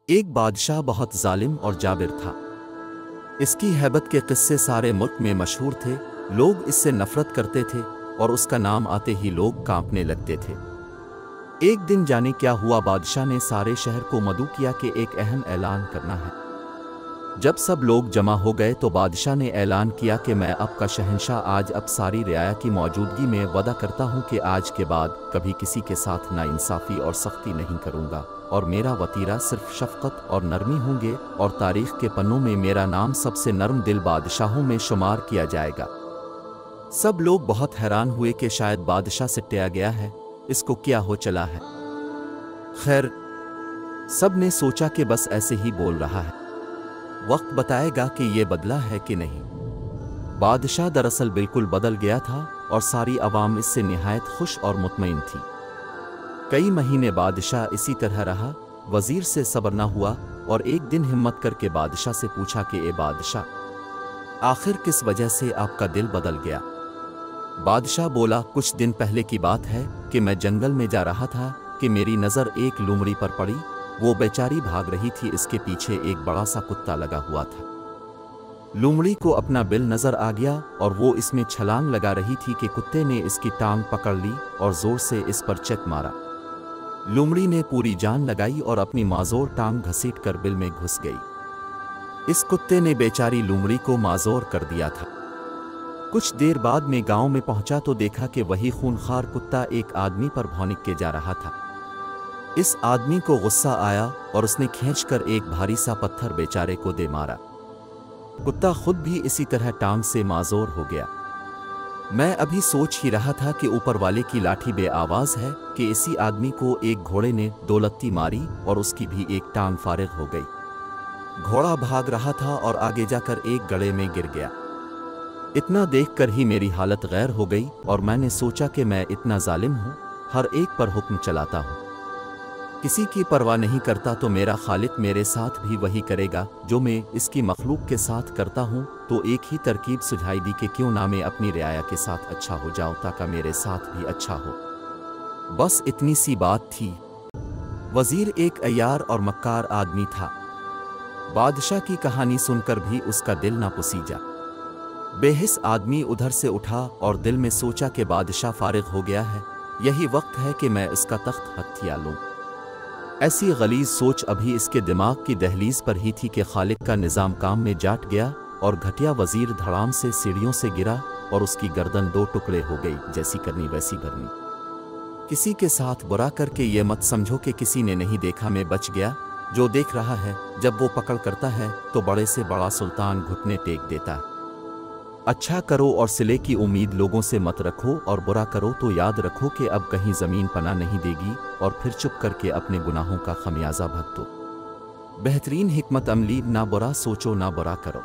एक बादशाह बहुत जालिम और जाबिर था। इसकी हैबत के किस्से सारे मुल्क में मशहूर थे। लोग इससे नफरत करते थे और उसका नाम आते ही लोग कांपने लगते थे। एक दिन जाने क्या हुआ, बादशाह ने सारे शहर को मदऊ किया कि एक अहम ऐलान करना है। जब सब लोग जमा हो गए तो बादशाह ने ऐलान किया कि मैं अब का शहंशाह आज अब सारी रियाया की मौजूदगी में वादा करता हूँ कि आज के बाद कभी किसी के साथ नाइंसाफ़ी और सख्ती नहीं करूँगा और मेरा वतीरा सिर्फ शफ़क़त और नरमी होंगे और तारीख़ के पन्नों में मेरा नाम सबसे नरम दिल बादशाहों में शुमार किया जाएगा। सब लोग बहुत हैरान हुए कि शायद बादशाह सिट्टिया गया है, इसको क्या हो चला है। खैर, सब ने सोचा कि बस ऐसे ही बोल रहा है, वक्त बताएगा कि ये बदला है कि नहीं। बादशाह दरअसल बिल्कुल बदल गया था और सारी अवाम इससे निहायत खुश और मुतमईन थी। कई महीने बादशाह इसी तरह रहा। वजीर से सब्र न हुआ और एक दिन हिम्मत करके बादशाह से पूछा कि ए बादशाह, आखिर किस वजह से आपका दिल बदल गया। बादशाह बोला, कुछ दिन पहले की बात है कि मैं जंगल में जा रहा था कि मेरी नज़र एक लोमड़ी पर पड़ी। वो बेचारी भाग रही थी, इसके पीछे एक बड़ा सा कुत्ता लगा हुआ था। लोमड़ी को अपना बिल नजर आ गया और वो इसमें छलांग लगा रही थी कि कुत्ते ने इसकी टांग पकड़ ली और जोर से इस पर चक मारा। लोमड़ी ने पूरी जान लगाई और अपनी माजोर टांग घसीट कर बिल में घुस गई। इस कुत्ते ने बेचारी लोमड़ी को माजोर कर दिया था। कुछ देर बाद में गांव में पहुंचा तो देखा कि वही खूनखार कुत्ता एक आदमी पर भौंक के जा रहा था। इस आदमी को गुस्सा आया और उसने खींचकर एक भारी सा पत्थर बेचारे को दे मारा। कुत्ता खुद भी इसी तरह टांग से माजोर हो गया। मैं अभी सोच ही रहा था कि ऊपर वाले की लाठी बेआवाज है कि इसी आदमी को एक घोड़े ने दो लत्ती मारी और उसकी भी एक टांग फारिग हो गई। घोड़ा भाग रहा था और आगे जाकर एक गड्ढे में गिर गया। इतना देखकर ही मेरी हालत गैर हो गई और मैंने सोचा कि मैं इतना जालिम हूँ, हर एक पर हुक्म चलाता हूँ, किसी की परवाह नहीं करता, तो मेरा खालिक मेरे साथ भी वही करेगा जो मैं इसकी मखलूक के साथ करता हूँ। तो एक ही तरकीब सुझाई दी कि क्यों ना मैं अपनी रियाया के साथ अच्छा हो जाऊँ ताकि मेरे साथ भी अच्छा हो। बस इतनी सी बात थी। वजीर एक अय्यार और मक्कार आदमी था। बादशाह की कहानी सुनकर भी उसका दिल ना पुसीजा। बेहिस आदमी उधर से उठा और दिल में सोचा कि बादशाह फारिग हो गया है, यही वक्त है कि मैं इसका तख्त हथिया लूँ। ऐसी गलीज सोच अभी इसके दिमाग की दहलीज पर ही थी कि खालिक का निज़ाम काम में जाट गया और घटिया वजीर धड़ाम से सीढ़ियों से गिरा और उसकी गर्दन दो टुकड़े हो गई। जैसी करनी वैसी भरनी। किसी के साथ बुरा करके ये मत समझो कि किसी ने नहीं देखा, मैं बच गया। जो देख रहा है जब वो पकड़ करता है तो बड़े से बड़ा सुल्तान घुटने टेक देता है। अच्छा करो और सिले की उम्मीद लोगों से मत रखो और बुरा करो तो याद रखो कि अब कहीं ज़मीन पनाह नहीं देगी और फिर चुप करके अपने गुनाहों का खमियाजा भुगतो। बेहतरीन हिकमत अमली, ना बुरा सोचो ना बुरा करो।